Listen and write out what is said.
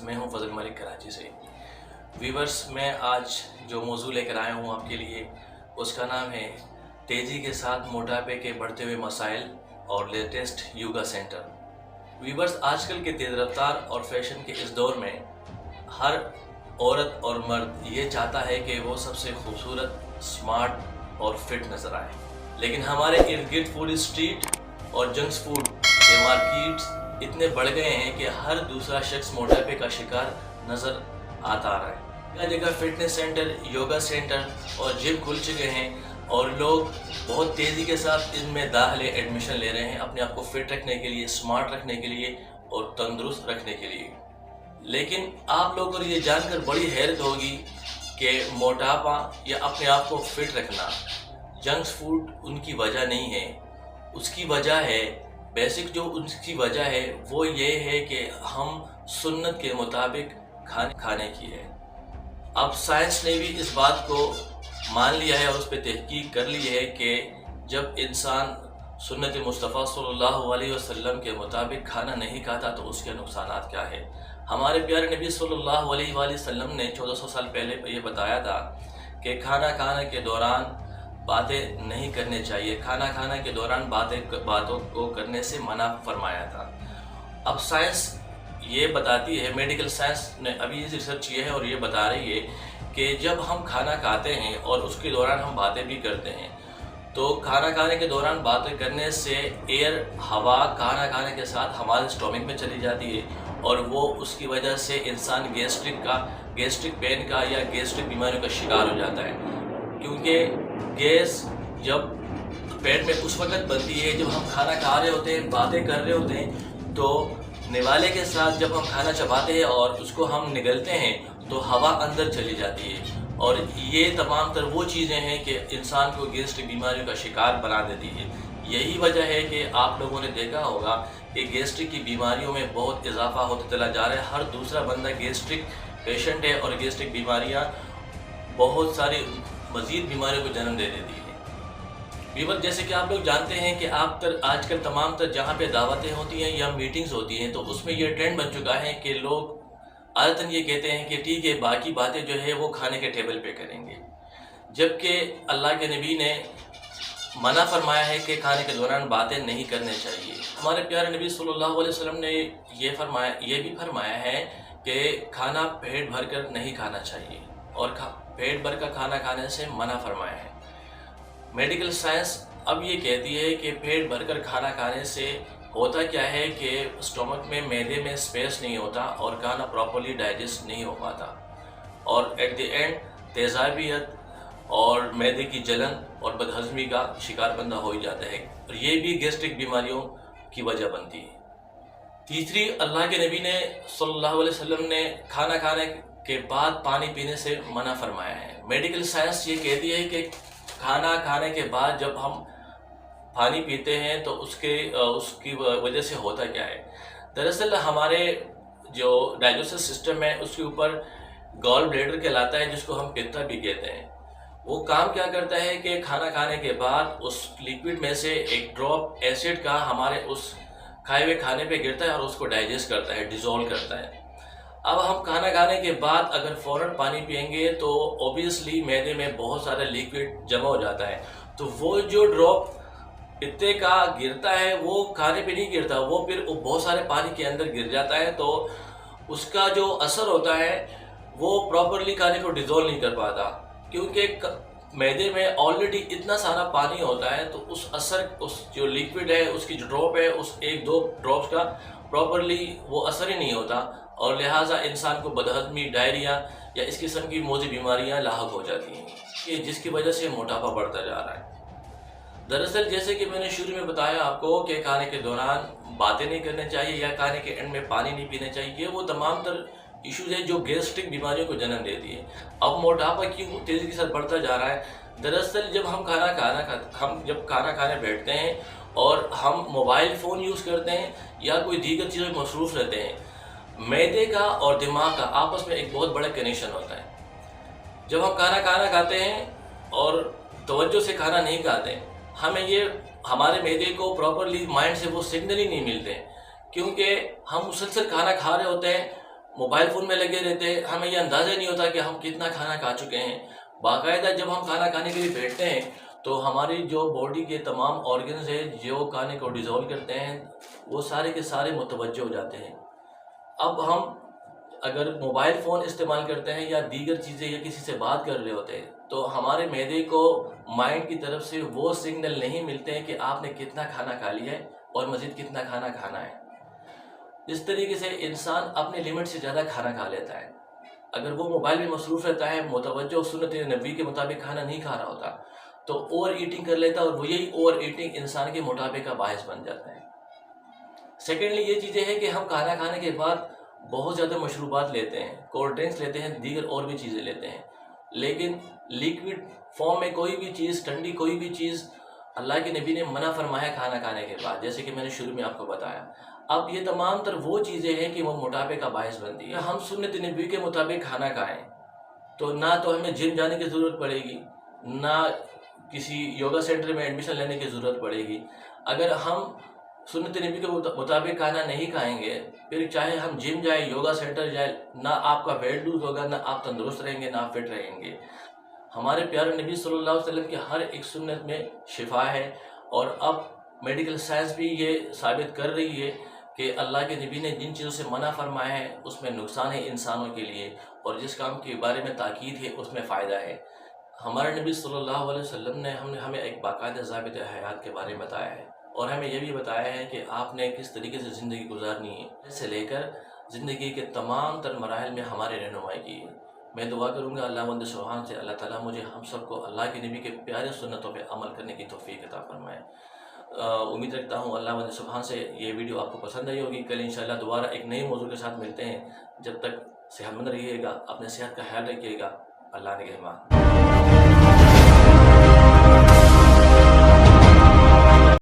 میں ہوں فضل ملک کراچی سے۔ ویورز، میں آج جو موضوع لے کر آیا ہوں آپ کے لیے، اس کا نام ہے تیزی کے ساتھ موٹاپے کے بڑھتے ہوئے مسائل اور لیٹسٹ یوگا سینٹر۔ ویورز، آج کل کے تیز رفتار اور فیشن کے اس دور میں ہر عورت اور مرد یہ چاہتا ہے کہ وہ سب سے خوبصورت، سمارٹ اور فٹ نظر آئے، لیکن ہمارے ارد گرد فوڈ اسٹریٹ اور جنکس فوڈ کے مارکیٹس اتنے بڑھ گئے ہیں کہ ہر دوسرا شخص موٹاپے کا شکار نظر آتا رہا ہے۔ جگہ جگہ فٹنس سینٹر، یوگا سینٹر اور جم کھل چکے ہیں اور لوگ بہت تیزی کے ساتھ ان میں داخلے ایڈمیشن لے رہے ہیں اپنے آپ کو فٹ رکھنے کے لیے، سمارٹ رکھنے کے لیے اور تندرست رکھنے کے لیے۔ لیکن آپ لوگوں کو یہ جان کر بڑی حیرت ہوگی کہ موٹاپا یا اپنے آپ کو فٹ رکھنا جنکس فوڈ ان کی وجہ نہیں ہے۔ اس کی وجہ ہے، بیسک جو اس کی وجہ ہے وہ یہ ہے کہ ہم سنت کے مطابق کھانے کی ہے۔ اب سائنس نے بھی اس بات کو مان لیا ہے اور اس پہ تحقیق کر لی ہے کہ جب انسان سنت مصطفیٰ صلی اللہ علیہ وسلم کے مطابق کھانا نہیں کھاتا تو اس کے نقصانات کیا ہے۔ ہمارے پیارے نبی صلی اللہ علیہ وسلم نے 1400 سال پہلے یہ بتایا تھا کہ کھانا کھانے کے دوران باتیں نہیں کرنے چاہیے، کھانا کھانے کے دوران باتوں کو کرنے سے منع فرمایا تھا۔ اب سائنس یہ بتاتی ہے، میڈیکل سائنس نے ابھی ریسرچ کیا ہے اور یہ بتا رہی ہے کہ جب ہم کھانا کھاتے ہیں اور اس کے دوران ہم باتیں بھی کرتے ہیں تو کھانا کھانے کے دوران باتیں کرنے سے ہوا کھانا کھانے کے ساتھ ہمارے اسٹومک میں چلی جاتی ہے اور وہ اس کی وجہ سے انسان گیسٹرک پین کا یا گیسٹرک بیماریوں کا شکار ہو جاتا ہے، کیونکہ گیس جب پیٹ میں اس وقت بنتی ہے جب ہم کھانا کھا رہے ہوتے ہیں، باتیں کر رہے ہوتے ہیں، تو نوالے کے ساتھ جب ہم کھانا چباتے ہیں اور اس کو ہم نگلتے ہیں تو ہوا اندر چلی جاتی ہے اور یہ تمام تر وہ چیزیں ہیں کہ انسان کو گیسٹرک بیماریوں کا شکار بنا دیتی ہے۔ یہی وجہ ہے کہ آپ لوگوں نے دیکھا ہوگا کہ گیسٹرک کی بیماریوں میں بہت اضافہ ہوتا چلا جا رہا ہے۔ ہر دوسرا بندہ گیسٹرک پیشنٹ ہے اور گیسٹرک بیماریاں بہت ساری مزید بیماریوں کو جنم دے دیتی ہے۔ ویور، جیسے کہ آپ لوگ جانتے ہیں کہ آج کل تمام تر جہاں پہ دعوتیں ہوتی ہیں یا میٹنگز ہوتی ہیں تو اس میں یہ ٹرینڈ بن چکا ہے کہ لوگ عادتاً یہ کہتے ہیں کہ ٹھیک ہے، باقی باتیں جو ہے وہ کھانے کے ٹیبل پہ کریں گے، جبکہ اللہ کے نبی نے منع فرمایا ہے کہ کھانے کے دوران باتیں نہیں کرنے چاہیے۔ ہمارے پیارے نبی صلی اللہ علیہ وسلم نے یہ بھی فرمایا ہے کہ کھانا پیٹ بھر کر نہیں کھانا چاہیے اور پیٹ بھر کا کھانا کھانے سے منع فرمایا ہے۔ میڈیکل سائنس اب یہ کہتی ہے کہ پیٹ بھر کر کھانا کھانے سے ہوتا کیا ہے کہ اسٹومک میں، معدے میں اسپیس نہیں ہوتا اور کھانا پراپرلی ڈائجسٹ نہیں ہو پاتا اور ایٹ دی اینڈ تیزابیت اور معدے کی جلن اور بدہضمی کا شکار بندہ ہو ہی جاتا ہے اور یہ بھی گیسٹرک بیماریوں کی وجہ بنتی ہے۔ تیسری، اللہ کے نبی نے صلی اللہ علیہ وسلم نے کھانا کھانے کے بعد پانی پینے سے منع فرمایا ہے۔ میڈیکل سائنس یہ کہتی ہے کہ کھانا کھانے کے بعد جب ہم پانی پیتے ہیں تو اس کی وجہ سے ہوتا کیا ہے؟ دراصل ہمارے جو ڈائجسٹو سسٹم ہے اس کے اوپر گال بلیڈر کہلاتا ہے، جس کو ہم پتا بھی کہتے ہیں۔ وہ کام کیا کرتا ہے کہ کھانا کھانے کے بعد اس لیکوڈ میں سے ایک ڈراپ ایسڈ کا ہمارے اس کھائے ہوئے کھانے پہ گرتا ہے اور اس کو ڈائجسٹ کرتا ہے، ڈیزولو کرتا ہے۔ اب ہم کھانا کھانے کے بعد اگر فوراً پانی پئیں گے تو اوبیسلی معدے میں بہت سارا لیکوڈ جمع ہو جاتا ہے، تو وہ جو ڈراپ پتے کا گرتا ہے وہ کھانے پہ نہیں گرتا، وہ پھر بہت سارے پانی کے اندر گر جاتا ہے، تو اس کا جو اثر ہوتا ہے وہ پراپرلی کھانے کو ڈیزولو نہیں کر پاتا، کیونکہ معدے میں آلریڈی اتنا سارا پانی ہوتا ہے، تو اس جو لیکوڈ ہے، اس کی جو ڈراپ ہے، اس ایک دو ڈراپس کا پراپرلی وہ اثر ہی نہیں ہوتا اور لہٰذا انسان کو بدہضمی، ڈائریا یا اس قسم کی موذی بیماریاں لاحق ہو جاتی ہیں، کہ جس کی وجہ سے موٹاپا بڑھتا جا رہا ہے۔ دراصل جیسے کہ میں نے شروع میں بتایا آپ کو کہ کھانے کے دوران باتیں نہیں کرنے چاہیے یا کھانے کے اینڈ میں پانی نہیں پینے چاہیے، یہ وہ تمام تر ایشوز ہیں جو گیسٹرک بیماریوں کو جنم دیتی ہے۔ اب موٹاپا کیوں تیزی کے ساتھ بڑھتا جا رہا ہے؟ دراصل جب ہم کھانا کھانے بیٹھتے ہیں اور ہم موبائل فون یوز کرتے ہیں یا کوئی دیگر چیزوں میں مصروف رہتے ہیں، معدے کا اور دماغ کا آپس میں ایک بہت بڑا کنیکشن ہوتا ہے۔ جب ہم کھانا کھاتے ہیں اور توجہ سے کھانا نہیں کھاتے، ہمارے معدے کو پراپرلی مائنڈ سے وہ سگنل ہی نہیں ملتے، کیونکہ ہم مسلسل کھانا کھا رہے ہوتے ہیں موبائل فون میں لگے رہتے ہیں، ہمیں یہ اندازہ نہیں ہوتا کہ ہم کتنا کھانا کھا چکے ہیں۔ باقاعدہ جب ہم کھانا کھانے کے لیے بیٹھتے ہیں تو ہماری جو باڈی کے تمام آرگنز ہیں جو کھانے کو ڈیزولو کرتے ہیں وہ سارے کے سارے متوجہ ہو جاتے ہیں۔ اب ہم اگر موبائل فون استعمال کرتے ہیں یا دیگر چیزیں یا کسی سے بات کر رہے ہوتے ہیں تو ہمارے معدے کو مائنڈ کی طرف سے وہ سگنل نہیں ملتے ہیں کہ آپ نے کتنا کھانا کھا لیا ہے اور مزید کتنا کھانا کھانا ہے۔ اس طریقے سے انسان اپنے لیمٹ سے زیادہ کھانا کھا لیتا ہے۔ اگر وہ موبائل میں مصروف رہتا ہے، متوجہ سنت نبوی کے مطابق کھانا نہیں کھا رہا ہوتا تو اوور ایٹنگ کر لیتا ہے، اور وہی اوور ایٹنگ انسان کے موٹاپے کا باعث بن جاتا ہے۔ سیکنڈلی یہ چیزیں ہیں کہ ہم کھانا کھانے کے بعد بہت زیادہ مشروبات لیتے ہیں، کولڈ ڈرنکس لیتے ہیں، دیگر اور بھی چیزیں لیتے ہیں، لیکن لیکوڈ فارم میں کوئی بھی چیز، ٹھنڈی کوئی بھی چیز اللہ کے نبی نے منع فرمایا کھانا کھانے کے بعد، جیسے کہ میں نے شروع میں آپ کو بتایا۔ اب یہ تمام تر وہ چیزیں ہیں کہ وہ موٹاپے کا باعث بنتی ہے۔ ہم سنت نبوی کے مطابق کھانا کھائیں تو نہ تو ہمیں جم جانے کی ضرورت پڑے گی، نہ کسی یوگا سینٹر میں ایڈمیشن لینے کی ضرورت پڑے گی۔ اگر ہم سنت نبی کے مطابق کھانا نہیں کھائیں گے، پھر چاہے ہم جم جائیں، یوگا سینٹر جائیں، نہ آپ کا ویٹ لوز ہوگا، نہ آپ تندرست رہیں گے، نہ آپ فٹ رہیں گے۔ ہمارے پیارے نبی صلی اللہ علیہ وسلم کی ہر ایک سنت میں شفا ہے، اور اب میڈیکل سائنس بھی یہ ثابت کر رہی ہے کہ اللہ کے نبی نے جن چیزوں سے منع فرمایا ہے اس میں نقصان ہے انسانوں کے لیے، اور جس کام کے بارے میں تاکید ہے اس میں فائدہ ہے۔ ہمارے نبی صلی اللہ علیہ وسلم نے ہمیں ایک باقاعدہ ضابط حیات کے بارے میں بتایا ہے، اور ہمیں یہ بھی بتایا ہے کہ آپ نے کس طریقے سے زندگی گزارنی ہے، سے لے کر زندگی کے تمام تر مراحل میں ہمارے رہنمائی کی ہے۔ میں دعا کروں گا اللہ وند سبحان سے اللہ تعالیٰ مجھے ہم سب کو اللہ کے نبی کے پیارے سنتوں پہ عمل کرنے کی توفیق عطا فرمائے۔ امید رکھتا ہوں اللہ وند سبحان سے یہ ویڈیو آپ کو پسند آئی ہوگی۔ کل انشاءاللہ دوبارہ ایک نئے موضوع کے ساتھ ملتے ہیں۔ جب تک صحت مند رہیے گا، اپنے صحت کا خیال رکھیے گا۔ اللہ نگہبان۔